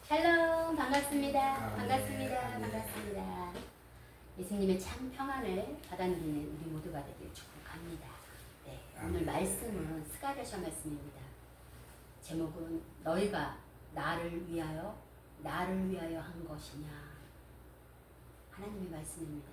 샬롬 반갑습니다. 반갑습니다. 반갑습니다. 예수님의 참 평안을 받아누리는 우리 모두가 되길 축복합니다. 네, 오늘 말씀은 스가랴서 말씀입니다. 제목은 너희가 나를 위하여 한 것이냐. 하나님의 말씀입니다.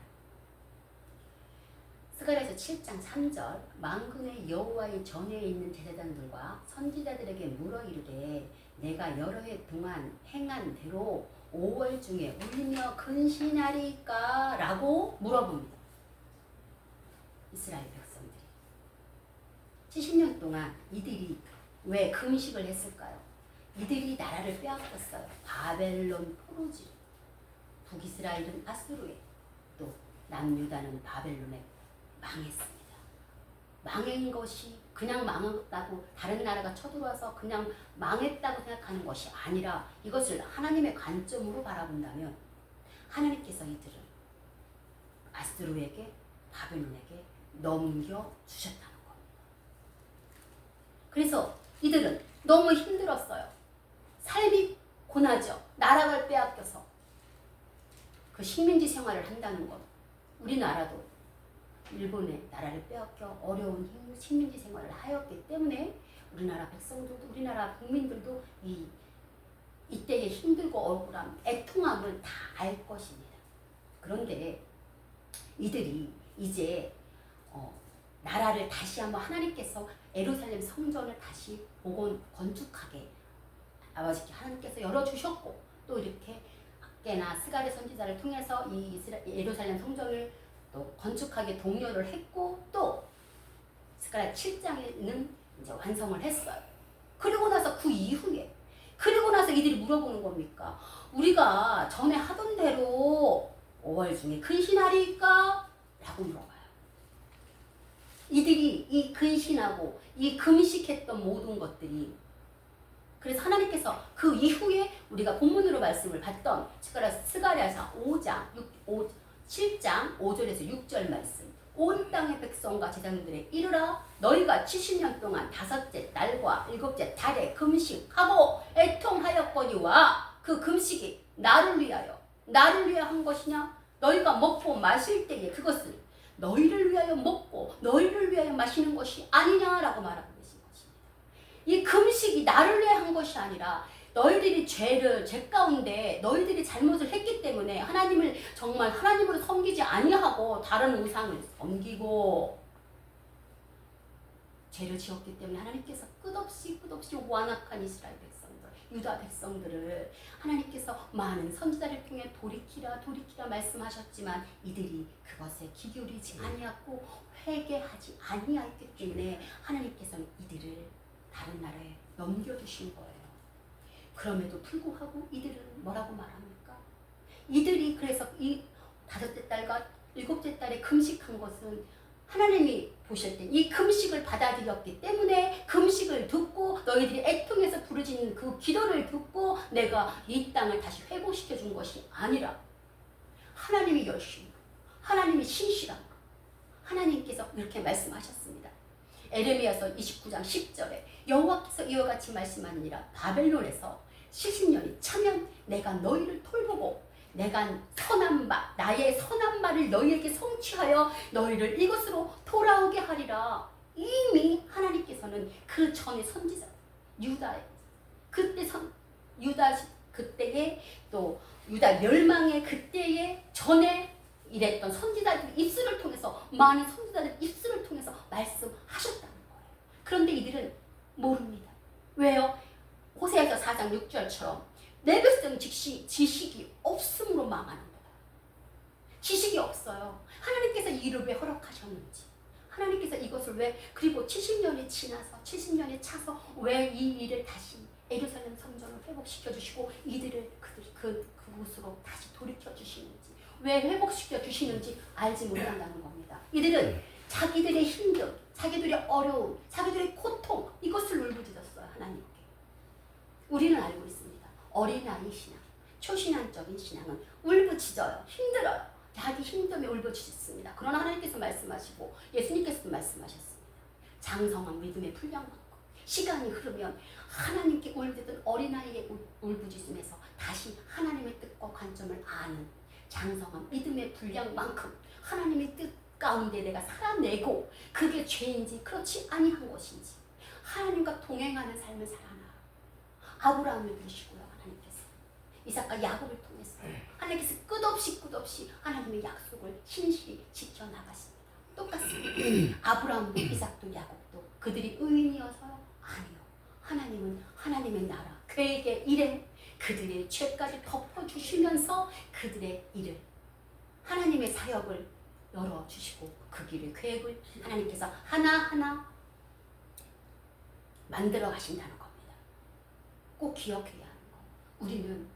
스가랴서 7장 3절 만군의 여호와의 전에 있는 제사장들과 선지자들에게 물어 이르되 내가 여러 해 동안 행한 대로 5월 중에 울며 근신하리까? 라고 물어봅니다. 이스라엘 백성들이 70년 동안 이들이 왜 금식을 했을까요? 이들이 나라를 빼앗겼어요. 바벨론 포로지, 북이스라엘은 아수르에, 또 남유다는 바벨론에 망했습니다. 망한 것이 그냥 망했다고 다른 나라가 쳐들어와서 그냥 망했다고 생각하는 것이 아니라 이것을 하나님의 관점으로 바라본다면 하나님께서 이들을 아수르에게 바벨론에게 넘겨주셨다는 겁니다. 그래서 이들은 너무 힘들었어요. 삶이 고나죠. 나라를 빼앗겨서 그 식민지 생활을 한다는 것. 우리나라도 일본의 나라를 빼앗겨 어려운 식민지 생활을 하였기 때문에 우리나라 백성들도 우리나라 국민들도 이때의 힘들고 억울함, 애통함을 다 알 것입니다. 그런데 이들이 이제 나라를 다시 한번 하나님께서 예루살렘 성전을 다시 건축하게 아버지께 하나님께서 열어주셨고 또 이렇게 학계나 스가랴 선지자를 통해서 이 예루살렘 성전을 또 건축하게 독려를 했고 또 스가랴 7장에는 이제 완성을 했어요. 그리고 나서 그 이후에 그리고 나서 이들이 물어보는 겁니까? 우리가 전에 하던 대로 5월 중에 근신하리까? 라고 물어봐요. 이들이 이 근신하고 이 금식했던 모든 것들이 그래서 하나님께서 그 이후에 우리가 본문으로 말씀을 봤던 스가랴서 7장 5절에서 6절 말씀 온 땅의 백성과 제사장들에 이르라 너희가 70년 동안 5째 날과 7째 달에 금식하고 애통하였거니와 그 금식이 나를 위하여 한 것이냐 너희가 먹고 마실 때에 그것을 너희를 위하여 먹고 너희를 위하여 마시는 것이 아니냐라고 말하고 계신 것입니다. 이 금식이 나를 위해 한 것이 아니라 너희들이 죄 가운데 너희들이 잘못을 했기 때문에 하나님을 정말 하나님으로 섬기지 아니하고 다른 우상을 섬기고 죄를 지었기 때문에 하나님께서 끝없이 완악한 이스라엘 백성들, 유다 백성들을 하나님께서 많은 선지자를 통해 돌이키라 말씀하셨지만 이들이 그것에 귀 기울이지 아니하고 회개하지 아니하였기 때문에 하나님께서는 이들을 다른 나라에 넘겨주신 거예요. 그럼에도 불구하고 이들은 뭐라고 말합니까? 이들이 그래서 이 5째 달과 7째 달에 금식한 것은 하나님이 보실 때 이 금식을 받아들였기 때문에 금식을 듣고 너희들이 애통해서 부르짖는 그 기도를 듣고 내가 이 땅을 다시 회복시켜 준 것이 아니라 하나님이 열심히 하나님이 신실한 하나님께서 이렇게 말씀하셨습니다. 에레미야서 29장 10절에 여호와께서 이와 같이 말씀하느니라 바벨론에서 70년이 차면 내가 너희를 돌보고 내가 나의 선한 말을 너희에게 성취하여 너희를 이곳으로 돌아오게 하리라. 이미 하나님께서는 그 전에 선지자 그때에 또 유다 멸망의 그때에 전에 이랬던 선지자들 입술을 통해서 많은 선지자들 입술을 통해서 말씀하셨다는 거예요. 그런데 이들은 모릅니다. 왜요? 호세아서 4장 6절처럼 내 백성 지식이 없음으로 망하는 거다. 지식이 없어요. 하나님께서 이 일을 왜 허락하셨는지 하나님께서 이것을 왜 그리고 70년이 지나서 70년이 차서 왜 이 일을 다시 예루살렘 성전을 회복시켜 주시고 이들을 그곳으로 다시 돌이켜 주시는지 왜 회복시켜 주시는지 알지 못한다는 겁니다. 이들은 자기들의 힘듦, 자기들의 어려움, 자기들의 고통 이것을 울부짖었어요. 하나님께. 우리는 알고 있습니다. 어린아이 신앙, 초신앙적인 신앙은 울부짖어요. 힘들어요. 자기 힘듦에 울부짖습니다. 그러나 하나님께서 말씀하시고 예수님께서도 말씀하셨습니다. 장성한 믿음의 분량 받고 시간이 흐르면 하나님께 울부짖던 어린아이의 울부짖음에서 다시 하나님의 뜻과 관점을 아는 장성한 믿음의 분량만큼 하나님의 뜻 가운데 내가 살아내고 그게 죄인지 그렇지 아니한 것인지 하나님과 동행하는 삶을 살아나. 아브라함을 부르시고요. 하나님께서 이삭과 야곱을 통해서 하나님께서 끝없이 하나님의 약속을 신실히 지켜나가십니다. 똑같습니다. 아브라함도 이삭도 야곱도 그들이 의인이어서요? 아니요. 하나님은 하나님의 나라 계획의 일에 그들의 죄까지 덮어주시면서 그들의 일을 하나님의 사역을 열어주시고 그 길의 계획을 하나님께서 하나하나 만들어 가신다는 겁니다. 꼭 기억해야 하는 거. 우리는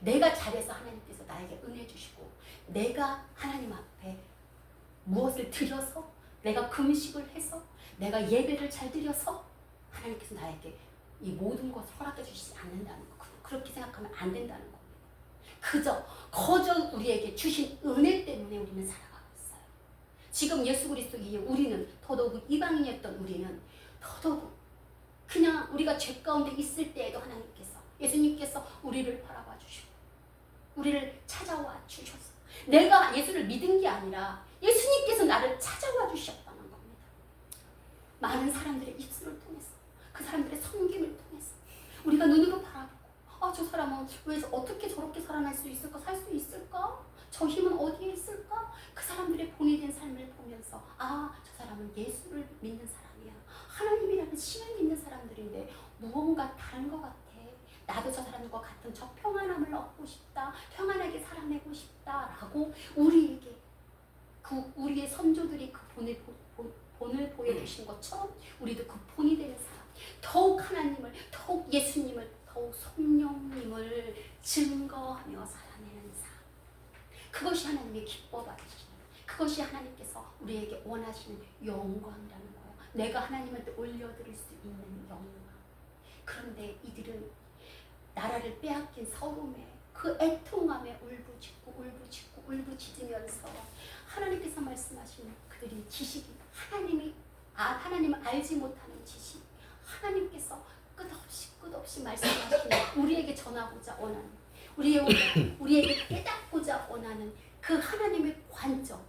내가 잘해서 하나님께서 나에게 은혜 주시고 내가 하나님 앞에 무엇을 드려서 내가 금식을 해서 내가 예배를 잘 드려서 하나님께서 나에게 이 모든 것을 허락해 주시지 않는다는 거. 그렇게 생각하면 안 된다는 겁니다. 거저 우리에게 주신 은혜 때문에 우리는 살아가고 있어요. 지금 예수 그리스도에 우리는 더더욱 이방인이었던 우리는 더더욱 그냥 우리가 죄 가운데 있을 때에도 하나님께서 예수님께서 우리를 바라봐 주시고 우리를 찾아와 주셔서 내가 예수를 믿은 게 아니라 예수님께서 나를 찾아와 주셨다는 겁니다. 많은 사람들의 입술을 통해서 그 사람들의 섬김을 통해서 우리가 눈으로 바라보고 저 사람은 왜 어떻게 저렇게 살아날 수 있을까? 살 수 있을까? 저 힘은 어디에 있을까? 그 사람들의 본인된 삶을 보면서 저 사람은 예수를 믿는 사람이야. 하나님이라는 신을 믿는 사람들인데 무언가 다른 것 같아. 나도 저 사람과 같은 저 평안함을 얻고 싶다. 평안하게 살아내고 싶다라고 우리에게 우리의 선조들이 그 본을 보여주신 것처럼 우리도 그 본이 되는 사람 더욱 하나님을 더욱 예수님을 더욱 성령님을 증거하며 살아내는 삶 그것이 하나님의 기뻐 받으시는 그것이 하나님께서 우리에게 원하시는 영광이라는 거예요. 내가 하나님한테 올려드릴 수 있는 영광. 그런데 이들은 나라를 빼앗긴 서름에 그 애통함에 울부짖으면서 하나님께서 말씀하시는 그들이 지식이 하나님을 알지 못하는 지식 하나님께서 끝없이 말씀하시는 우리에게 전하고자 원하는 우리에게 깨닫고자 원하는 그 하나님의 관점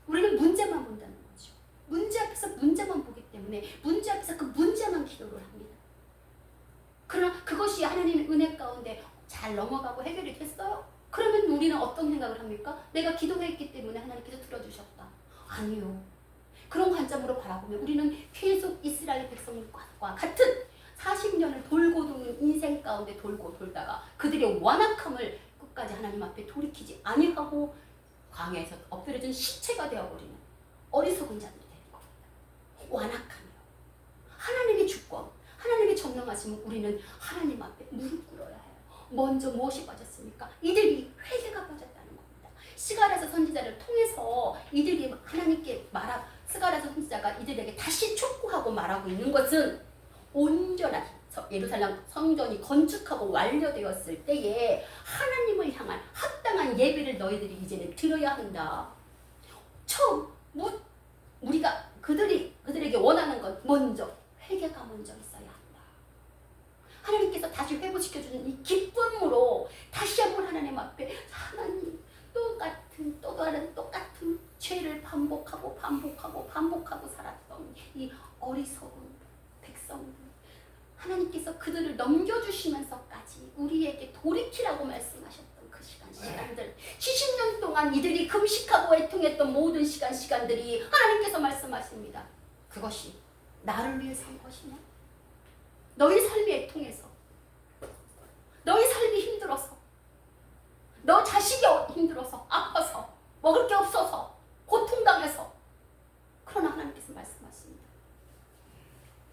우리는 문제만 본다는 거죠. 문제 앞에서 문제만 보기 때문에 문제 앞에서 그 문제만 기도를 합니다. 그러나 그것이 하나님의 은혜 가운데 잘 넘어가고 해결이 됐어요? 그러면 우리는 어떤 생각을 합니까? 내가 기도했기 때문에 하나님께서 들어주셨다. 아니요. 그런 관점으로 바라보면 우리는 계속 이스라엘 백성과 같은 40년을 돌고 도는 인생 가운데 돌고 돌다가 그들의 완악함을 끝까지 하나님 앞에 돌이키지 아니하고 광야에서 엎드려진 시체가 되어버리는 어리석은 자들이 되는 겁니다. 완악함이요. 하나님의 주권, 하나님의 전능하심은 우리는 하나님 앞에 무릎 꿇어야 해요. 먼저 무엇이 빠졌습니까? 이들이 회개가 빠졌다는 겁니다. 스가랴서 선지자를 통해서 이들이 하나님께 스가랴서 선지자가 이들에게 다시 촉구하고 말하고 있는 것은 온전한 예루살렘 성전이 건축하고 완료되었을 때에 하나님을 향한 합당한 예배를 너희들이 이제는 드려야 한다. 처음 우리가 그들에게 원하는 건 먼저 회개가 먼저 있어야 한다. 하나님께서 다시 회복시켜주는 이 기쁨으로 다시 한번 하나님 앞에 하나님 또 다른 똑같은 죄를 반복하고 살았던 이 어리석은 백성들 하나님께서 그들을 넘겨주시면서까지 우리에게 돌이키라고 말씀하셨던 그 시간들 70년 동안 이들이 금식하고 애통했던 모든 시간들이 하나님께서 말씀하십니다. 그것이 나를 위해 산 것이냐? 너희 삶이 애통해서 너희 삶이 힘들어서 너 자식이 힘들어서 아파서 먹을 게 없어서 고통당해서 그러나 하나님께서 말씀하십니다.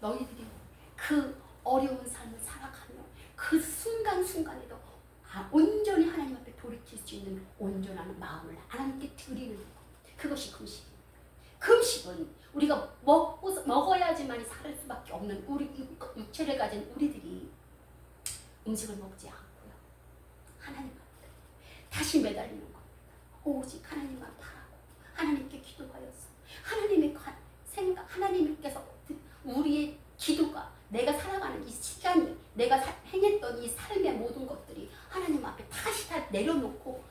너희들이 그 어려운 삶을 살아가며 그 순간순간에도 온전히 하나님 앞에 돌이킬 수 있는 온전한 마음을 하나님께 드리는 것. 그것이 금식입니다. 금식은 우리가 먹어야지만 살을 수밖에 없는 우리 육체를 가진 우리들이 음식을 먹지 않고요. 하나님 앞에 다시 매달리는 겁니다. 오직 하나님만 바라고 하나님께 기도하여서 하나님께서 우리의 기도가 내가 살아가는 이 시간이 내가 행했던 이 삶의 모든 것들이 내려놓고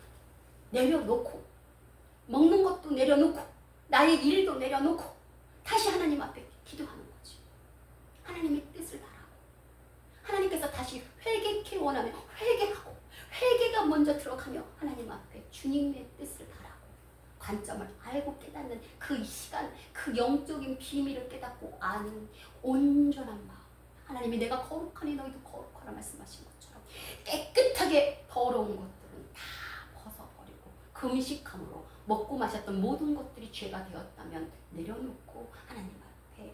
먹는 것도 내려놓고 나의 일도 내려놓고 다시 하나님 앞에 기도하는 거지. 하나님의 뜻을 바라고 하나님께서 다시 회개케 원하면 회개하고 회개가 먼저 들어가며 하나님 앞에 주님의 뜻을 바라고 관점을 알고 깨닫는 그 시간, 그 영적인 비밀을 깨닫고 아는 온전한 마음. 하나님이 내가 거룩하니 너희도 거룩하라 말씀하신 것처럼 깨끗하게 더러운 것들은 다 벗어버리고 금식함으로 먹고 마셨던 모든 것들이 죄가 되었다면 내려놓고 하나님 앞에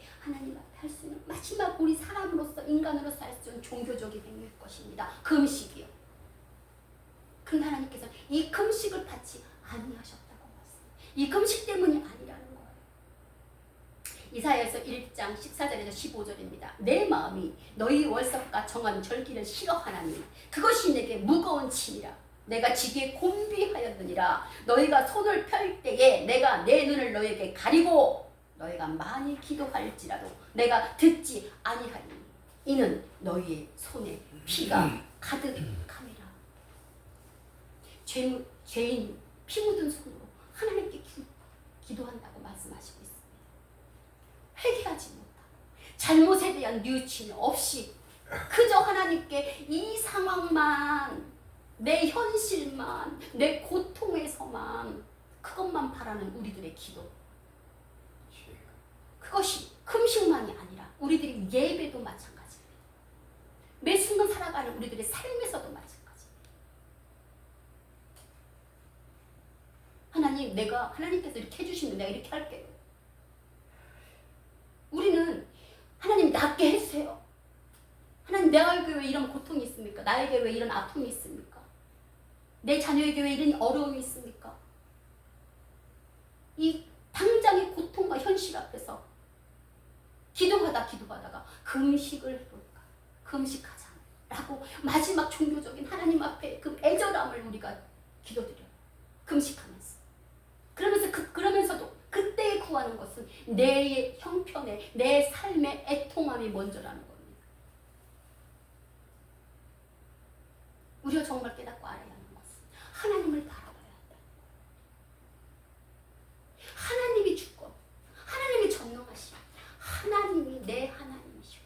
할 수 있는 마지막 우리 사람으로서 인간으로서 할 수 있는 종교적인 행위일 것입니다. 금식이요. 근데 하나님께서 이 금식을 받지 아니하셨다고 말씀해요. 이 금식 때문이 아니라는 거예요. 이사야에서 1장 14절에서 15절입니다. 내 마음이 너희 월삭과 정한 절기를 싫어하나니 그것이 내게 무거운 짐이라. 내가 지기에 곤비하였느니라. 너희가 손을 펼 때에 내가 내 눈을 너에게 가리고 너희가 많이 기도할지라도 내가 듣지 아니하리니 이는 너희의 손에 피가 가득함이라. 죄인 피 묻은 손으로 하나님께 기도한다고 말씀하시고 있습니다. 회개하지 못하고 잘못에 대한 뉘우침 없이 그저 하나님께 이 상황만, 내 현실만, 내 고통에서만 그것만 바라는 우리들의 기도, 그것이 금식만이 아니라 우리들의 예배도 마찬가지입니다. 매 순간 살아가는 우리들의 삶에서도 마찬가지입니다. 하나님, 하나님께서 이렇게 해주시면 내가 이렇게 할게요. 우리는 하나님 낫게 해주세요. 하나님, 내가 왜 이런 고통이 있습니까? 나에게 왜 이런 아픔이 있습니까? 내 자녀에게 왜 이런 어려움이 있습니까? 이 당장의 고통과 현실 앞에서 기도하다가 금식을 해볼까? 금식하자 라고 마지막 종교적인 하나님 앞에 그 애절함을 우리가 기도드려요. 금식하면서. 그러면서도 그때 구하는 것은 내 형편에, 내 삶의 애통함이 먼저라는 겁니다. 우리가 정말 깨닫고 알아야 하는 것은 하나님을 바라봐야 한다. 하나님이 주권, 하나님이 전능하시고, 하나님이 내 하나님이시고,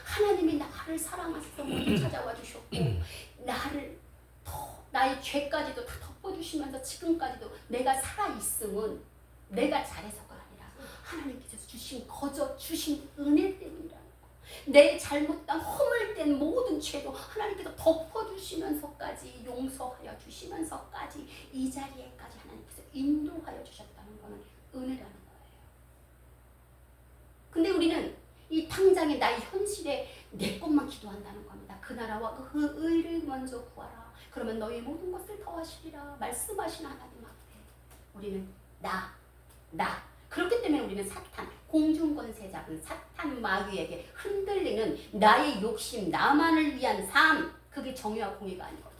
하나님이 나를 사랑하셔서 먼저 찾아와 주셨고, 나의 죄까지도 다 덮어주시면서 지금까지도 내가 살아있음은 내가 잘해서가 아니라 하나님께서 주신 은혜 때문이라는 거. 내 잘못된 허물된 모든 죄도 하나님께서 덮어주시면서까지 용서하여 주시면서까지 이 자리에까지 하나님께서 인도하여 주셨다는 것은 은혜라는 거예요. 근데 우리는 이 당장의 나의 현실에 내 것만 기도한다는 겁니다. 그 나라와 그 의를 먼저 구하라. 그러면 너희 모든 것을 더하시리라 말씀하신 하나님 앞에 우리는 나. 그렇기 때문에 우리는 사탄, 공중권세 잡은 사탄 마귀에게 흔들리는 나의 욕심, 나만을 위한 삶, 그게 정의와 공의가 아니거든.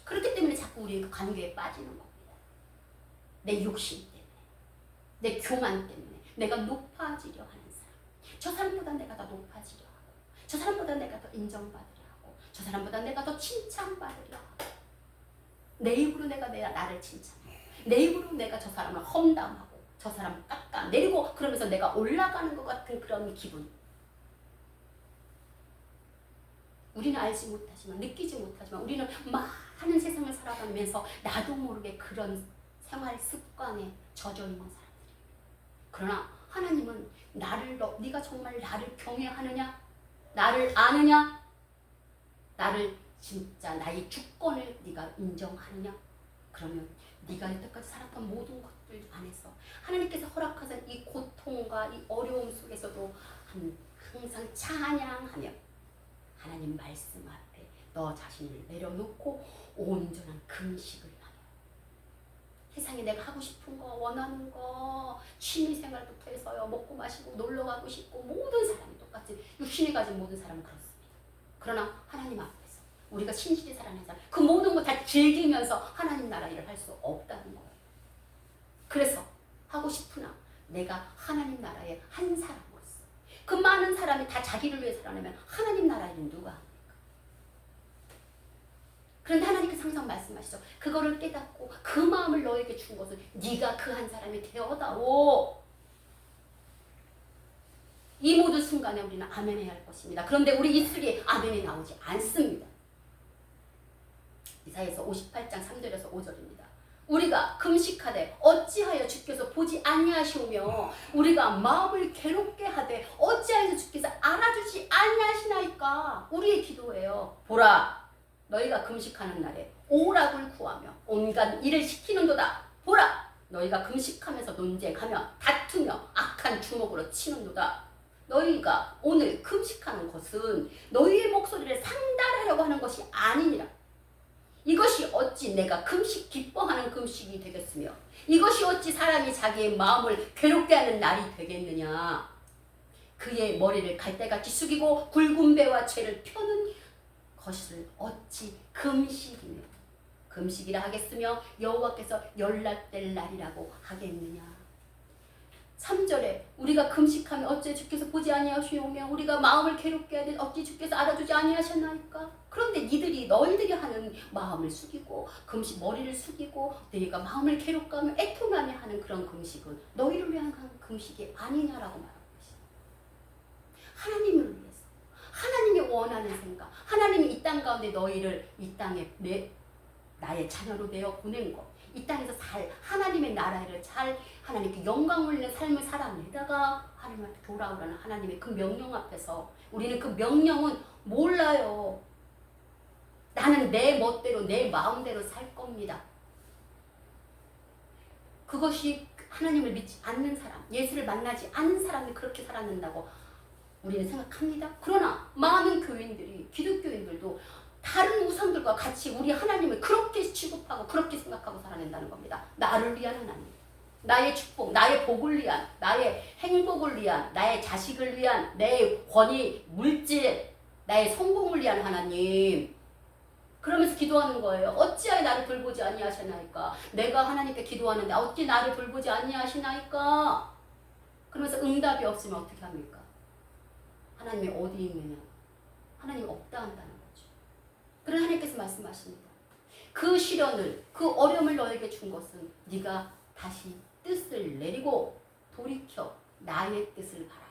그렇기 때문에 자꾸 우리 그 관계에 빠지는 겁니다. 내 욕심 때문에, 내 교만 때문에, 내가 높아지려 하는 사람. 저 사람보다 내가 더 높아지려 하고, 저 사람보다 내가 더 인정받으려 하고, 저 사람보다 내가 더 칭찬받으려 하고, 내 입으로 내가 나를 칭찬해. 내 입으로 내가 저 사람을 험담하고 저 사람을 깎아내리고 그러면서 내가 올라가는 것 같은 그런 기분. 우리는 알지 못하지만, 느끼지 못하지만 우리는 많은 세상을 살아가면서 나도 모르게 그런 생활 습관에 젖어 있는 사람들이에요. 그러나 하나님은 네가 정말 나를 경외하느냐? 나를 아느냐? 나를 진짜 나의 주권을 네가 인정하느냐? 그러면 네가 여태까지 살았던 모든 것들 안에서 하나님께서 허락하신 이 고통과 이 어려움 속에서도 항상 찬양하며 하나님 말씀 앞에 너 자신을 내려놓고 온전한 금식을 하며 세상에 내가 하고 싶은 거, 원하는 거, 취미생활부터 해서요, 먹고 마시고 놀러 가고 싶고 모든 사람이 똑같이 육신이 가진 모든 사람은 그렇습니다. 그러나 하나님 앞에서 우리가 신실히 살아낸 사람, 그 모든 거 다 즐기면서 하나님 나라 일을 할 수 없다는 거예요. 그래서 하고 싶으나 내가 하나님 나라의 한 사람으로서 그 많은 사람이 다 자기를 위해 살아내면 하나님 나라 일은 누가 합니까? 그런데 항상 말씀하시죠. 그거를 깨닫고 그 마음을 너에게 준 것은 네가 그 한 사람이 되어다오. 이 모든 순간에 우리는 아멘해야 할 것입니다. 그런데 우리 입술이 아멘이 나오지 않습니다. 이사야서 58장 3절에서 5절입니다. 우리가 금식하되 어찌하여 주께서 보지 아니하시오며 우리가 마음을 괴롭게 하되 어찌하여 주께서 알아주지 아니하시나이까. 우리의 기도예요. 보라, 너희가 금식하는 날에 오락을 구하며 온갖 일을 시키는도다. 보라, 너희가 금식하면서 논쟁하며 다투며 악한 주먹으로 치는도다. 너희가 오늘 금식하는 것은 너희의 목소리를 상달하려고 하는 것이 아니니라. 이것이 어찌 내가 금식 기뻐하는 금식이 되겠으며 이것이 어찌 사람이 자기의 마음을 괴롭게 하는 날이 되겠느냐. 그의 머리를 갈대같이 숙이고 굵은 배와 죄를 펴는 것을 어찌 금식이며 금식이라 하겠으며 여호와께서 연락될 날이라고 하겠느냐. 3절에 우리가 금식하면 어째 주께서 보지 아니하시오며 우리가 마음을 괴롭게 하되 어찌 주께서 알아주지 아니하셨나이까. 그런데 너희들이 하는 마음을 숙이고 금식 머리를 숙이고 너희가 마음을 괴롭게 하며 애통하며 하는 그런 금식은 너희를 위한 금식이 아니냐라고 말하고 있습니다. 하나님을 위해서 하나님이 원하는 생각, 하나님이 이 땅 가운데 너희를 이 땅에 나의 자녀로 내어 보낸 것, 이 땅에서 하나님의 나라를 하나님께 영광 올리는 삶을 살아내다가 하나님한테 돌아오라는 하나님의 그 명령 앞에서 우리는 그 명령은 몰라요. 나는 내 멋대로 내 마음대로 살 겁니다. 그것이 하나님을 믿지 않는 사람, 예수를 만나지 않는 사람이 그렇게 살아낸다고 우리는 생각합니다. 그러나 많은 교인들이, 기독교인들도 다른 우상들과 같이 우리 하나님을 그렇게 취급하고 그렇게 생각하고 살아낸다는 겁니다. 나를 위한 하나님, 나의 축복, 나의 복을 위한, 나의 행복을 위한, 나의 자식을 위한, 내 권위, 물질, 나의 성공을 위한 하나님. 그러면서 기도하는 거예요. 어찌하여 나를 돌보지 아니하시나이까. 내가 하나님께 기도하는데 어찌 나를 돌보지 아니하시나이까. 그러면서 응답이 없으면 어떻게 합니까? 하나님이 어디 있느냐. 하나님이 없다 한다는 거죠. 그런 하나님께서 말씀하십니다. 그 시련을, 그 어려움을 너에게 준 것은 네가 다시 뜻을 내리고 돌이켜 나의 뜻을 바라봐라.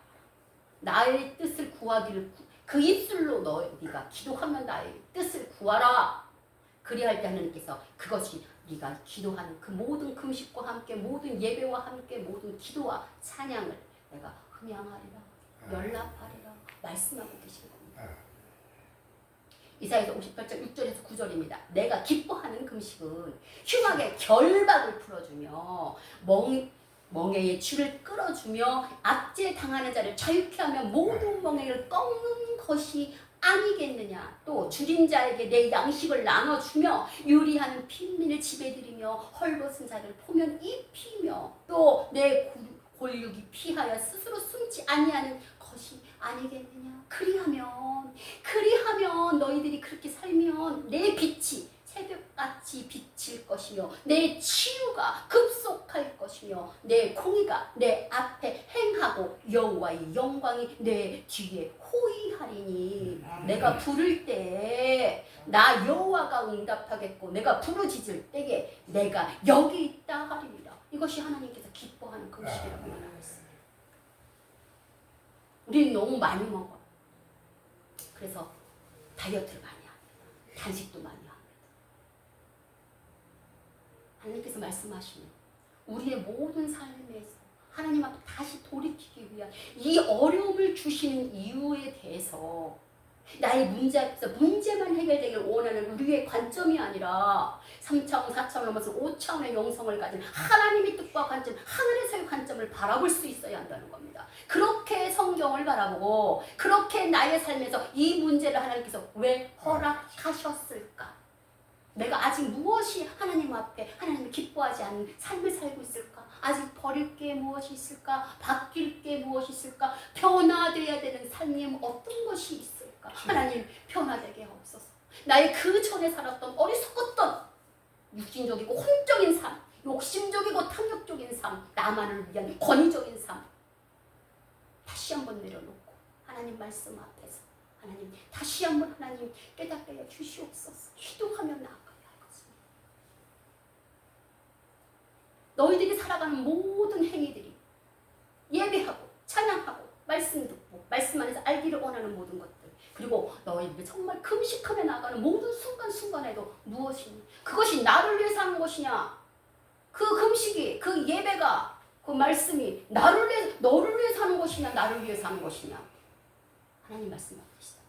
나의 뜻을 구하기를 그 입술로 네가 기도하면 나의 뜻을 구하라. 그리할 때 하나님께서 그것이 네가 기도하는 그 모든 금식과 함께 모든 예배와 함께 모든 기도와 찬양을 내가 흠양하리라, 연락하리라 말씀하고 계신 겁니다. 이사야서 58장 6절에서 9절입니다. 내가 기뻐하는 금식은 흉악의 결박을 풀어주며 멍에의 줄을 끌어주며 압제 당하는 자를 자유케 하며 모든 멍에를 꺾는 것이 아니겠느냐. 또 줄인 자에게 내 양식을 나눠주며 유리하는 빈민을 집에 들이며 헐벗은 자를 포면 입히며 또 내 골육이 피하여 스스로 숨지 아니하는 것이 아니겠느냐. 그리하면 너희들이 그렇게 살면 내 빛이 새벽같이 비칠 것이며 내 치유가 급속할 것이며 내 공의가 내 앞에 행하고 여호와의 영광이 내 뒤에 호위하리니. 내가 부를 때에 나 여호와가 응답하겠고 내가 부르짖을 때에 내가 여기 있다 하리라. 이것이 하나님께서 기뻐하는 금식이라고 말하고 있습니다. 우리는 너무 많이 먹어요. 그래서 다이어트를 많이 합니다. 단식도 많이 합니다. 하나님께서 말씀하시는 우리의 모든 삶에서 하나님 앞에 다시 돌이키기 위한 이 어려움을 주시는 이유에 대해서 나의 문제 앞에서 문제만 해결되길 원하는 우리의 관점이 아니라 3차원, 4차원 넘어서 5차원의 영성을 가진 하나님의 뜻과 관점, 하늘에서의 관점을 바라볼 수 있어야 한다는 겁니다. 그렇게 성경을 바라보고 그렇게 나의 삶에서 이 문제를 하나님께서 왜 허락하셨을까? 내가 아직 무엇이 하나님 앞에 하나님을 기뻐하지 않는 삶을 살고 있을까? 아직 버릴 게 무엇이 있을까? 바뀔 게 무엇이 있을까? 변화되어야 되는 삶이 어떤 것이 있을까? 하나님 변화되게 하옵소서. 나의 그 전에 살았던 어리석었던 육신적이고 혼적인 삶, 욕심적이고 탐욕적인 삶, 나만을 위한 권위적인 삶 다시 한번 내려놓고 하나님 말씀 앞에서 하나님 다시 한번 하나님 깨닫게 해 주시옵소서. 기도하며 나아가야 할 것입니다. 너희들이 살아가는 모든 행위들이 예배하고 찬양하고 말씀 듣고 말씀 안에서 알기를 원하는 모든 것들, 그리고 너희들이 정말 금식하며 나가는 모든 순간순간에도 무엇이니 그것이 나를 위해서 하는 것이냐, 그 금식이 그 예배가 그 말씀이 너를 위해서 하는 것이냐 나를 위해서 하는 것이냐, 하나님 말씀하고 계시다.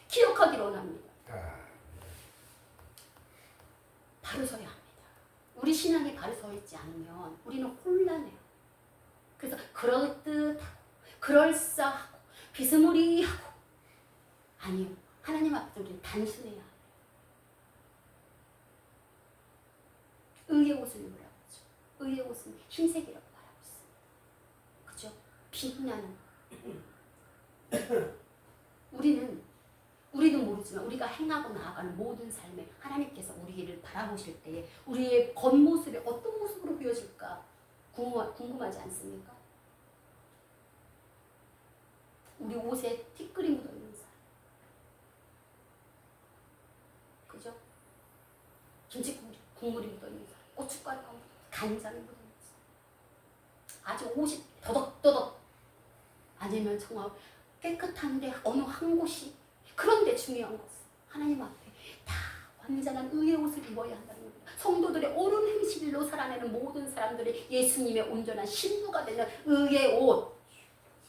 기억하기를 원합니다. 바로 서야 합니다. 우리 신앙이 바로 서 있지 않으면 우리는 혼란해요. 그래서 그럴듯하고 그럴싸하고 비스무리하고, 아니요, 하나님 앞에서 우리는 단순해야 해요. 의의 옷을 입으라고 하죠. 의의 옷은 흰색이라고 말하고 있습니다. 그죠? 빛나는. 우리도 모르지만 우리가 행하고 나아가는 모든 삶에 하나님께서 우리를 바라보실 때에 우리의 겉모습이 어떤 모습으로 보여질까 궁금하지 않습니까? 우리 옷에 티끌이 묻어있는 사람, 그죠? 김치 국물이 묻어있는 사람, 고춧가루가 간장이 묻어있는 사람, 아주 옷이 더덕더덕, 아니면 정말 깨끗한데 어느 한 곳이. 그런데 중요한 것은 하나님 앞에 다 완전한 의의 옷을 입어야 한다는 겁니다. 성도들의 옳은 행실로 살아내는 모든 사람들이 예수님의 온전한 신부가 되는 의의 옷,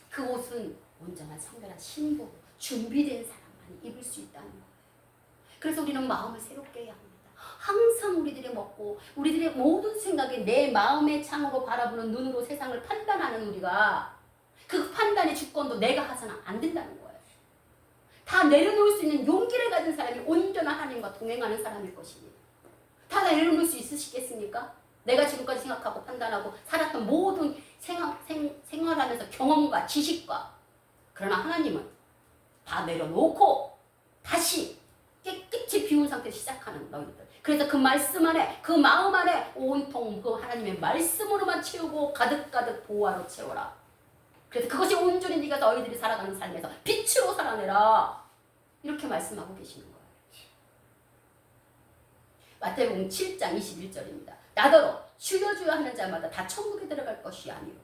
그 옷은 온전한 성결한 신부, 준비된 사람만 입을 수 있다는 거예요. 그래서 우리는 마음을 새롭게 해야 합니다. 항상 우리들이 먹고 우리들의 모든 생각이 내 마음의 창으로 바라보는 눈으로 세상을 판단하는 우리가, 그 판단의 주권도 내가 하서는 안 된다는 거예요. 다 내려놓을 수 있는 용기를 가진 사람이 온전한 하나님과 동행하는 사람일 것입니다. 다 내려놓을 수 있으시겠습니까? 내가 지금까지 생각하고 판단하고 살았던 모든 생활하면서 경험과 지식과, 그러나 하나님은 다 내려놓고 다시 깨끗이 비운 상태에서 시작하는 너희들. 그래서 그 말씀 안에, 그 마음 안에 온통 그 하나님의 말씀으로만 채우고 가득가득 보화로 채워라. 그래서 그것이 온전히 네가 너희들이 살아가는 삶에서 빛으로 살아내라, 이렇게 말씀하고 계시는 거예요. 마태복음 7장 21절입니다. 나더러 주여 주여 하는 자마다 다 천국에 들어갈 것이 아니요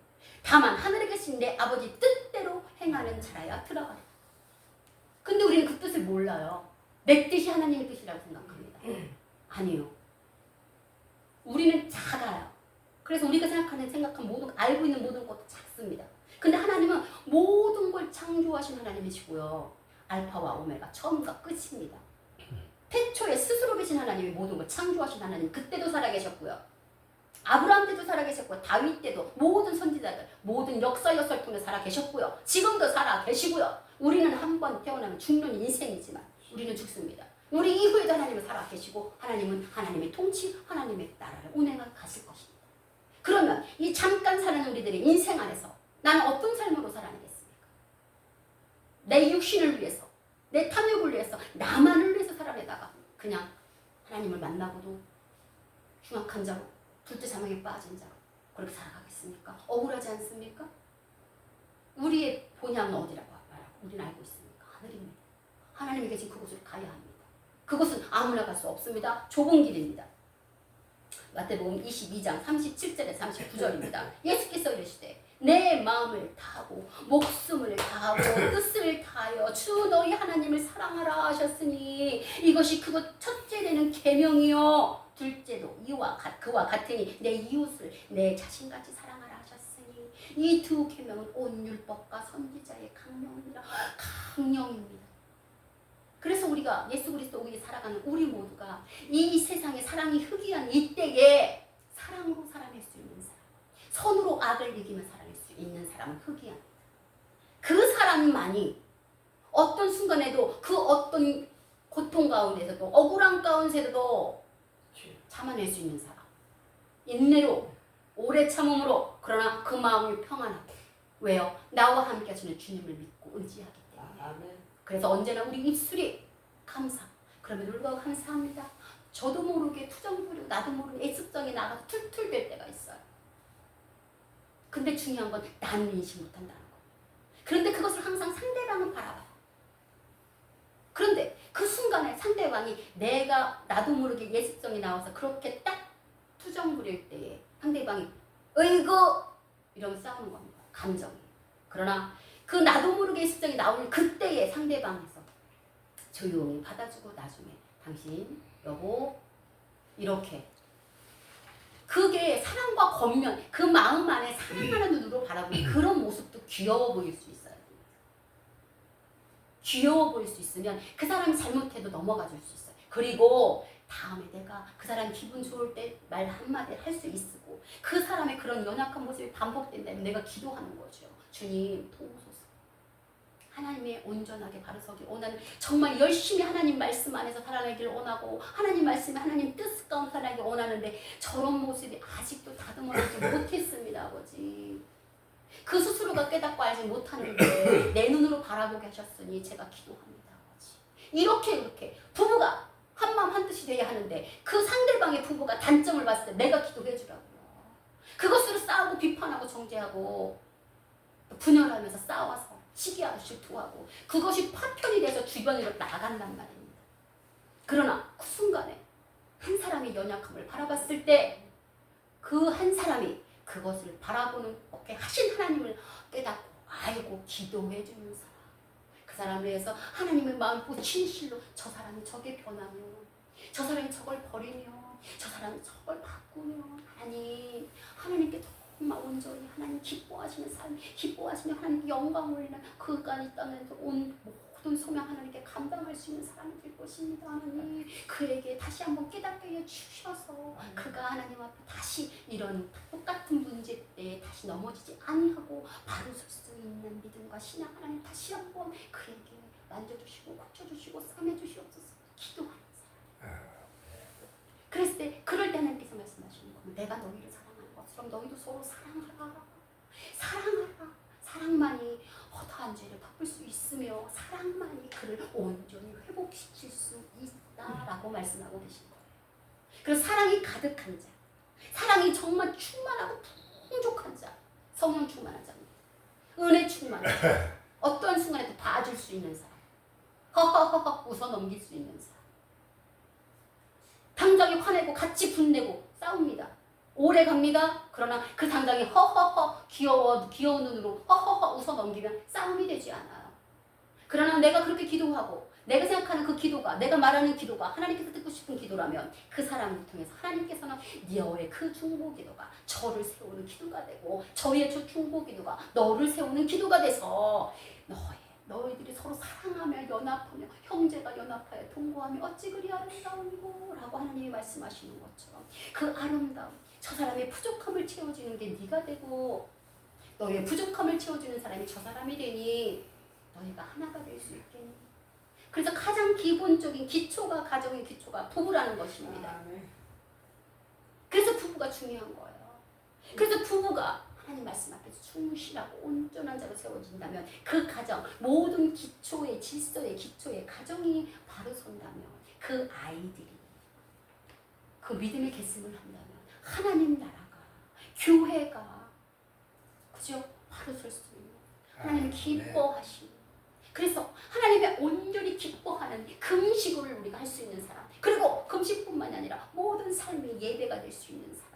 다만 하늘에 계신 내 아버지 뜻대로 행하는 자라야 들어가라. 근데 우리는 그 뜻을 몰라요. 내 뜻이 하나님의 뜻이라고 생각합니다. 아니요. 우리는 작아요. 그래서 우리가 생각한 모든, 알고 있는 모든 것도 작습니다. 근데 하나님은 모든 걸 창조하신 하나님이시고요. 알파와 오메가, 처음과 끝입니다. 태초에 스스로 계신 하나님이 모든 걸 창조하신 하나님, 그때도 살아계셨고요. 아브라함 때도 살아계셨고, 다윗 때도 모든 선지자들, 모든 역사를 통해 살아계셨고요. 지금도 살아계시고요. 우리는 한 번 태어나면 죽는 인생이지만 우리는 죽습니다. 우리 이후에도 하나님은 살아계시고, 하나님은 하나님의 통치, 하나님의 나라를 운행을 가실 것입니다. 그러면 이 잠깐 사는 우리들의 인생 안에서 나는 어떤 삶으로 살아내겠습니까? 내 육신을 위해서, 내 탐욕을 위해서, 나만을 위해서 살아내다가 그냥 하나님을 만나고도 흉악한 자로, 둘째 사망에 빠진 자로 그렇게 살아가겠습니까? 억울하지 않습니까? 우리의 본향은 어디라고 말하고 우리는 알고 있습니까? 하늘입니다. 하나님이 계신 그곳으로 가야 합니다. 그곳은 아무나 갈 수 없습니다. 좁은 길입니다. 마태복음 22장 37절에 39절입니다. 예수께서 이르시되 내 마음을 다하고 목숨을 다하고 뜻을 다하여 주 너희 하나님을 사랑하라 하셨으니 이것이 그것 첫째 되는 계명이요 둘째도 그와 같으니 내 이웃을 내 자신같이 사랑하라 하셨으니 이 두 계명은 온 율법과 선지자의 강령입니다. 그래서 우리가 예수 그리스도 위에 살아가는 우리 모두가 이 세상에 사랑이 희귀한 이때에 사랑으로 살아낼 수 있는 사람, 선으로 악을 이기며 살아낼 수 있는 사람은 희귀합니다. 그 사람만이 어떤 순간에도 그 어떤 고통 가운데서도 억울한 가운데서도 참아낼 수 있는 사람, 인내로 오래 참음으로, 그러나 그 마음이 평안하고. 왜요? 나와 함께 하시는 주님을 믿고 의지하기 때문에. 아멘. 그래서 언제나 우리 입술이 감사, 그러면 울고 감사합니다. 저도 모르게 투정 부리고 나도 모르게 애습성이 나가서 툴툴댈 때가 있어요. 근데 중요한 건 나는 인식 못한다는 거. 그런데 그것을 항상 상대방은 바라봐요. 그런데 그 순간에 상대방이 나도 모르게 예습성이 나와서 그렇게 딱 투정 부릴 때에 상대방이 으이구 이러면 싸우는 겁니다. 감정이. 그러나 그 나도 모르게 습성이 나오는 그때에 상대방에서 조용히 받아주고 나중에 당신 여보 이렇게 그게 사랑과 겉면 그 마음 안에 사랑하는 눈으로 바라보는 그런 모습도 귀여워 보일 수 있어요. 귀여워 보일 수 있으면 그 사람이 잘못해도 넘어가 줄 수 있어요. 그리고 다음에 내가 그 사람 기분 좋을 때 말 한마디 할 수 있고 그 사람의 그런 연약한 모습이 반복된다면 내가 기도하는 거죠. 주님 도우소서. 하나님의 온전하게 바로 서기 원하는 정말 열심히 하나님 말씀 안에서 살아내기를 원하고 하나님 말씀에 하나님 뜻 가운데 살아내기 원하는데 저런 모습이 아직도 다듬어지지 못했습니다. 아버지. 그 스스로가 깨닫고 알지 못하는데 내 눈으로 바라보게 하셨으니 제가 기도합니다. 아버지. 이렇게 부부가 한마음 한뜻이 돼야 하는데 그 상대방의 부부가 단점을 봤을 때 내가 기도해 주라고요. 그것으로 싸우고 비판하고 정죄하고 분열하면서 싸워서 시기하고 질투하고 그것이 파편이 돼서 주변으로 나간단 말입니다. 그러나 그 순간에 한 사람의 연약함을 바라봤을 때 그 한 사람이 그것을 바라보는 어떻게 하신 하나님을 깨닫고 알고 기도해 주는 사람. 그 사람을 위해서 하나님의 마음 고 진실로 저 사람이 저게 변하면 저 사람이 저걸 버리면 저 사람이 저걸 바꾸면 하나님께 정말 온전히 하나님 기뻐하시는 삶 기뻐하시는 하나님 영광 올리는 그까지 땅에서 온 모든 소명 하나님께 감당할 수 있는 사람이 될 것입니다. 하나님 그에게 다시 한번 깨닫게 해주셔서 그가 하나님 앞에 다시 이런 똑같은 문제 때 다시 넘어지지 아니하고 바로 설 수 있는 믿음과 신앙 하나님 다시 한번 그에게 만져주시고 고쳐주시고 싸매주시옵소서. 기도하는 사람. 그랬을 때 그럴 때 하나님께서 말씀하시는 겁니다. 내가 너희를 사랑하는 것처럼 너희도 서로 사랑하라. 사랑하라. 사랑만이 허다한 죄를 덮을 수 있으며 사랑만이 그를 온전히 회복시킬 수 있다라고 말씀하고 계신 거예요. 그래서 사랑이 가득한 자, 사랑이 정말 충만하고 풍족한 자, 성령 충만한 자입니다. 은혜 충만한 자, 어떠한 순간에도 봐줄 수 있는 사람, 허허허허 웃어 넘길 수 있는 사람, 당장에 화내고 같이 분내고 싸웁니다. 오래 갑니다. 그러나 그 당장에 허허허 귀여운 눈으로 허허허 웃어 넘기면 싸움이 되지 않아요. 그러나 내가 그렇게 기도하고 내가 생각하는 그 기도가 내가 말하는 기도가 하나님께서 듣고 싶은 기도라면 그 사람을 통해서 하나님께서는 너의 그 중보 기도가 저를 세우는 기도가 되고 저의 저 중보 기도가 너를 세우는 기도가 돼서 너희들이 서로 사랑하며 연합하며 형제가 연합하여 동거하며 어찌 그리 아름다우니고 라고 하나님이 말씀하시는 것처럼 그 아름다움 저 사람의 부족함을 채워주는 게 네가 되고 너의 부족함을 채워주는 사람이 저 사람이 되니 너희가 하나가 될 수 있겠니? 그래서 가장 기본적인 기초가 가정의 기초가 부부라는 것입니다. 그래서 부부가 중요한 거예요. 그래서 부부가 하나님 말씀 앞에서 충실하고 온전한 자로 세워진다면 그 가정 모든 기초의 질서의 기초의 가정이 바로 선다면 그 아이들이 그 믿음의 계승을 한다면 하나님 나라가 교회가 그죠? 바로 설 수 있는 하나님 기뻐하시는 그래서 하나님의 온전히 기뻐하는 금식을 우리가 할 수 있는 사람 그리고 금식뿐만 아니라 모든 삶의 예배가 될 수 있는 사람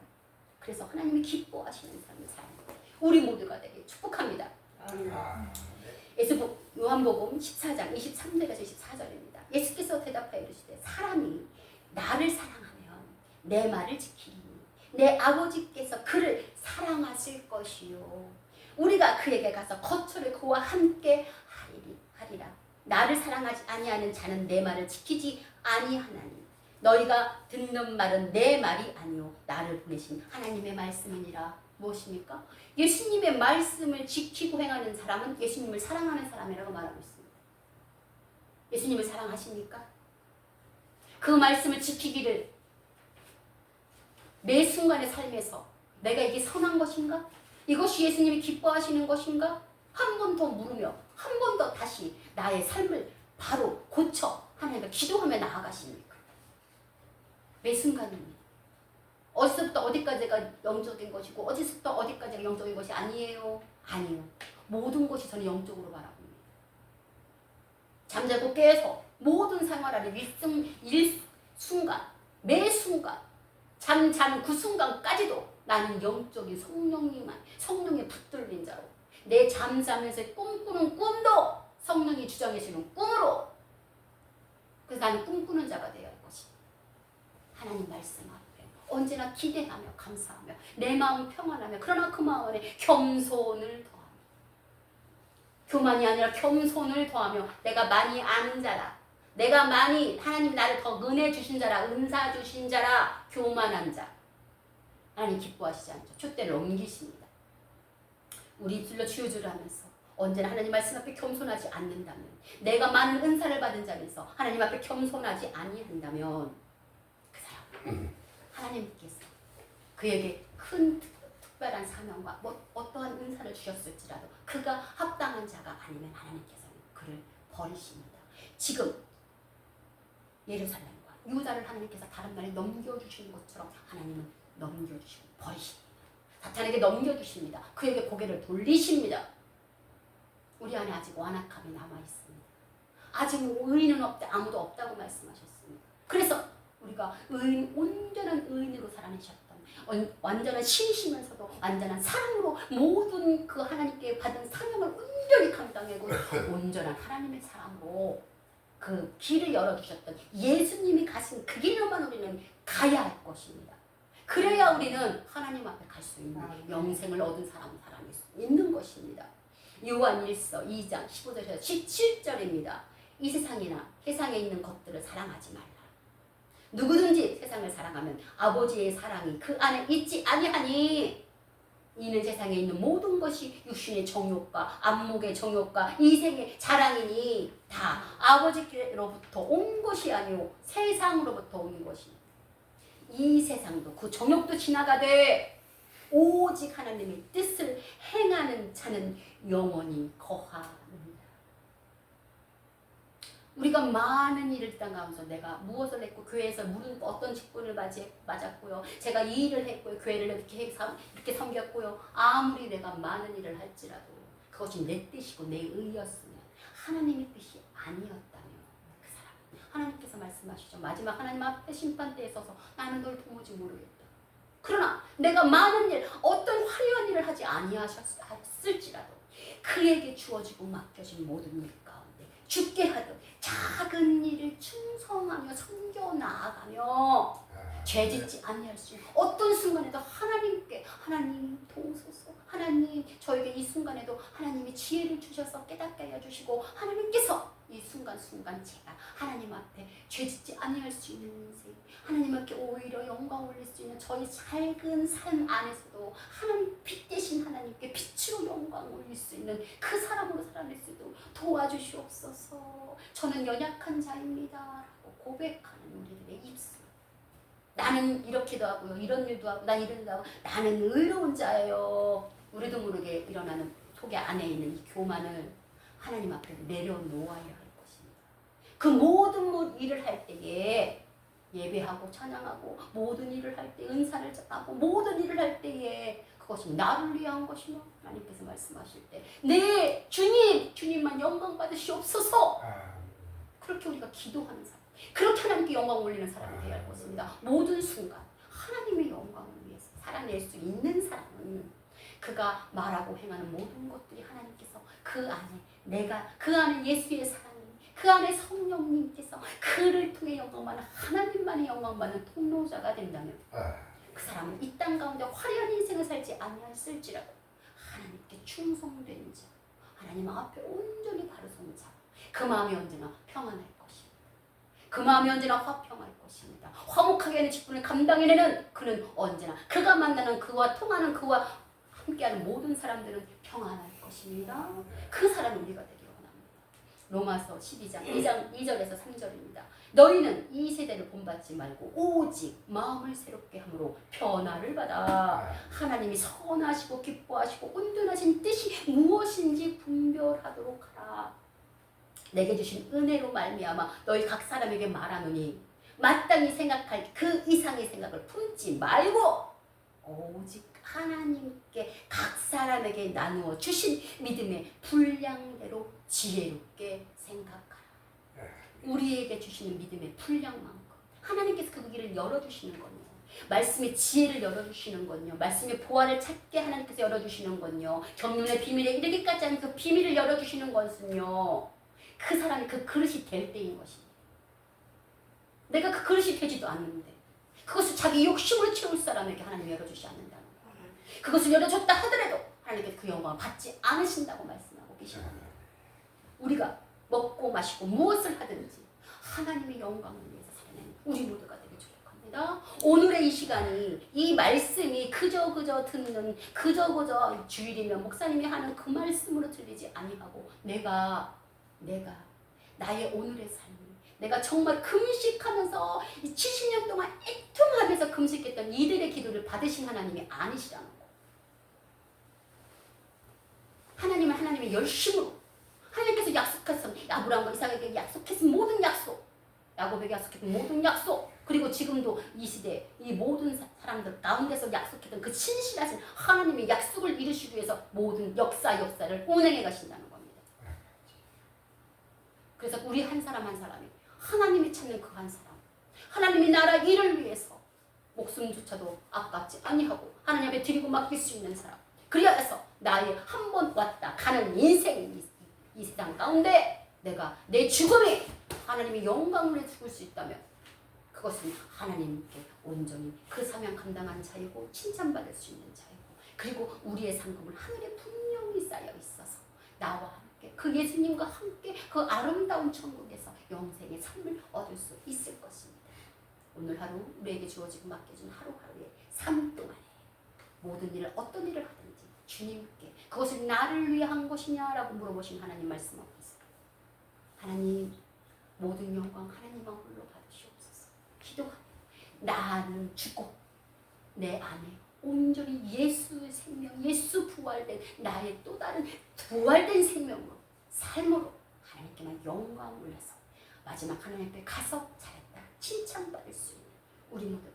그래서 하나님이 기뻐하시는 삶의 삶 우리 모두가 되길 축복합니다. 요한복음 14장 23절에서 24절입니다. 예수께서 대답하여 이르시되 사람이 나를 사랑하면 내 말을 지키리니 내 아버지께서 그를 사랑하실 것이요 우리가 그에게 가서 거처를 그와 함께 하리라. 나를 사랑하지 아니하는 자는 내 말을 지키지 아니하나니 너희가 듣는 말은 내 말이 아니요 나를 보내신 하나님의 말씀이니라. 무엇입니까? 예수님의 말씀을 지키고 행하는 사람은 예수님을 사랑하는 사람이라고 말하고 있습니다. 예수님을 사랑하십니까? 그 말씀을 지키기를 매 순간의 삶에서 내가 이게 선한 것인가? 이것이 예수님이 기뻐하시는 것인가? 한 번 더 물으며 한 번 더 다시 나의 삶을 바로 고쳐 하나님께 기도하며 나아가십니까? 매 순간입니다. 어디서부터 어디까지가 영적인 것이고 어디서부터 어디까지가 영적인 것이 아니에요. 아니요. 모든 것이 저는 영적으로 바라봅니다. 잠자고 깨서 모든 생활하는 일순간 매 순간 잠자는 그 순간까지도 나는 영적인 성령에 붙들린 자로, 내 잠자면서 꿈꾸는 꿈도 성령이 주장해 주는 꿈으로, 그래서 나는 꿈꾸는 자가 되어야 할 것입니다. 하나님 말씀 앞에 언제나 기대하며 감사하며 내 마음 평안하며, 그러나 그 마음 안에 겸손을 더하며, 교만이 아니라 겸손을 더하며, 내가 많이 아는 자라, 내가 많이 하나님 나를 더 은혜 주신 자라, 은사 주신 자라, 교만한 자 하나님 기뻐하시지 않죠. 촛대를 넘기십니다. 우리 입술로 주여주를 하면서 언제나 하나님 말씀 앞에 겸손하지 않는다면, 내가 많은 은사를 받은 자면서 하나님 앞에 겸손하지 아니한다면, 그 사람 하나님께서 그에게 큰 특별한 사명과 어떠한 은사를 주셨을지라도 그가 합당한 자가 아니면 하나님께서는 그를 버리십니다. 지금 예루살렘과 유다를 하나님께서 다른 나라에 넘겨주신 것처럼 하나님은 넘겨주시고 버리십니다. 사탄에게 넘겨주십니다. 그에게 고개를 돌리십니다. 우리 안에 아직 완악함이 남아있습니다. 아직 의인은 없다, 아무도 없다고 말씀하셨습니다. 그래서 우리가 온전한 의인으로 살아내셨던, 완전한 신이시면서도 완전한 사랑으로 모든 그 하나님께 받은 사명을 온전히 감당하고 온전한 하나님의 사랑으로 그 길을 열어주셨던 예수님이 가신 그 길로만 우리는 가야 할 것입니다. 그래야 우리는 하나님 앞에 갈 수 있는 영생을 얻은 사람이 살아낼 수 있는 것입니다. 요한 1서 2장 15절에서 17절입니다. 이 세상에 있는 것들을 사랑하지 말라. 누구든지 세상을 사랑하면 아버지의 사랑이 그 안에 있지 아니하니, 이는 세상에 있는 모든 것이 육신의 정욕과 안목의 정욕과 이생의 자랑이니 다 아버지께로부터 온 것이 아니오 세상으로부터 온 것이니, 이 세상도 그 정욕도 지나가되 오직 하나님의 뜻을 행하는 자는 영원히 거하느니라. 우리가 많은 일을 땅 가운데서 내가 무엇을 했고, 교회에서 무슨 어떤 직분을 맞았고요, 제가 이 일을 했고요, 교회를 이렇게 섬겼고요, 아무리 내가 많은 일을 할지라도 그것이 내 뜻이고 내 의였으면 하나님의 뜻이 아니었다면 그 사람은 하나님께서 말씀하시죠. 마지막 하나님 앞에 심판대에 서서 나는 널 도무지 모르겠다. 그러나 내가 많은 일, 어떤 화려한 일을 하지 아니하셨을지라도 그에게 주어지고 맡겨진 모든 일 가운데 죽게 하듯 작은 일을 충성하며 섬겨 나아가며 죄짓지 아니할 수 있는 어떤 순간에도 하나님께, 하나님 도우소서, 하나님 저에게 이 순간에도 하나님이 지혜를 주셔서 깨닫게 해주시고, 하나님께서 이 순간 제가 하나님 앞에 죄짓지 아니할 수 있는 인생, 하나님 앞에 오히려 영광 올릴 수 있는 저희 작은 삶 안에서도 하나님 빛 대신 하나님께 빛으로 영광 올릴 수 있는 그 사람으로 살아낼 수 있도록 도와주시옵소서. 저는 연약한 자입니다 라고 고백하는 우리들의 입술. 나는 이렇게도 하고요, 이런 일도 하고, 난 이런 일도 하고, 나는 의로운 자예요. 우리도 모르게 일어나는 속에 안에 있는 이 교만을 하나님 앞에 내려놓아야 할 것입니다. 그 모든 일을 할 때에 예배하고 찬양하고, 모든 일을 할 때 은사를 하고, 모든 일을 할 때에 그것이 나를 위한 것이며, 하나님께서 말씀하실 때 네 주님만 영광 받으시옵소서. 그렇게 우리가 기도하는 사람, 그렇게 하나님께 영광 올리는 사람이 되어야 할 것입니다. 모든 순간 하나님의 영광을 위해서 살아낼 수 있는 사람은 그가 말하고 행하는 모든 것들이 하나님께서 그 안에 예수의 사랑이, 그 안에 성령님께서 그를 통해 영광받는, 하나님만의 영광받는 통로자가 된다면 그 사람은 이 땅 가운데 화려한 인생을 살지 아니했을지라도 하나님께 충성된 자, 하나님 앞에 온전히 바로 선 자, 그 마음이 언제나 평안할 것입니다. 그 마음이 언제나 화평할 것입니다. 화목하게 하는 직분을 감당해내는 그는 언제나 그가 만나는 그와 통하는 그와 함께하는 모든 사람들은 평안할 것입니다. 그 사람은 우리가 되기를 원합니다. 로마서 12장 2절에서 3절입니다. 너희는 이 세대를 본받지 말고 오직 마음을 새롭게 함으로 변화를 받아 하나님이 선하시고 기뻐하시고 온전하신 뜻이 무엇인지 분별하도록 하라. 내게 주신 은혜로 말미암아 너희 각 사람에게 말하노니 마땅히 생각할 그 이상의 생각을 품지 말고 오직 하나님께 각 사람에게 나누어 주신 믿음의 분량대로 지혜롭게 생각하라. 우리에게 주시는 믿음의 분량만큼 하나님께서 그 길을 열어주시는 거예요. 말씀의 지혜를 열어주시는 건요. 말씀의 보화를 찾게 하나님께서 열어주시는 건요. 경륜의 비밀에 이르기까지 하는 그 비밀을 열어주시는 것은요. 그 사람이 그 그릇이 될 때인 것입니다. 내가 그 그릇이 되지도 않는데 그것을 자기 욕심으로 채울 사람에게 하나님이 열어주지 않는다는 거예요. 그것을 열어줬다 하더라도 하나님께서 그 영광을 받지 않으신다고 말씀하고 계십니다. 우리가 먹고 마시고 무엇을 하든지 하나님의 영광을 위해서 살아내는 우리 모두가 되길 축복합니다. 오늘의 이 시간이 이 말씀이 그저 듣는 그저 주일이면 목사님이 하는 그 말씀으로 들리지 아니하고 내가 나의 오늘의 삶이 내가 정말 금식하면서 70년 동안 애통하면서 금식했던 이들의 기도를 받으신 하나님이 아니시라는 거. 하나님은 하나님의 열심으로 하나님께서 약속했던 아브라함과 이삭에게 약속했던 모든 약속, 야곱에게 약속했던 모든 약속, 그리고 지금도 이 시대 이 모든 사람들 가운데서 약속했던 그 신실하신 하나님의 약속을 이루시기 위해서 모든 역사를 운행해 가신다는 겁니다. 그래서 우리 한 사람 한 사람이 하나님이 찾는 그 한 사람, 하나님의 나라 일을 위해서 목숨조차도 아깝지 아니하고 하나님 앞에 드리고 맡길 수 있는 사람, 그리하여서 나의 한 번 왔다 가는 인생 이 세상 가운데 내가 내 죽음이 하나님의 영광으로 죽을 수 있다면 그것은 하나님께 온전히 그 사명 감당하는 자이고 칭찬받을 수 있는 자이고 그리고 우리의 상급은 하늘에 분명히 쌓여 있어서 나와 함께 그 예수님과 함께 그 아름다운 천국에서 영생의 삶을 얻을 수 있을 것입니다. 오늘 하루 우리에게 주어지고 맡겨진 하루하루의 삶 동안에 모든 일을 어떤 일을 하든지 주님께 그것을 나를 위해 한 것이냐라고 물어보신 하나님 말씀하고 있어요. 하나님 모든 영광 하나님만 홀로 받으시옵소서. 기도하며 나는 죽고 내 안에 온전히 예수의 생명, 예수 부활된 나의 또 다른 부활된 생명으로 삶으로 하나님께만 영광을 올려서 마지막 하나님 앞에 가서 잘했다 칭찬받을 수 있는 우리 모두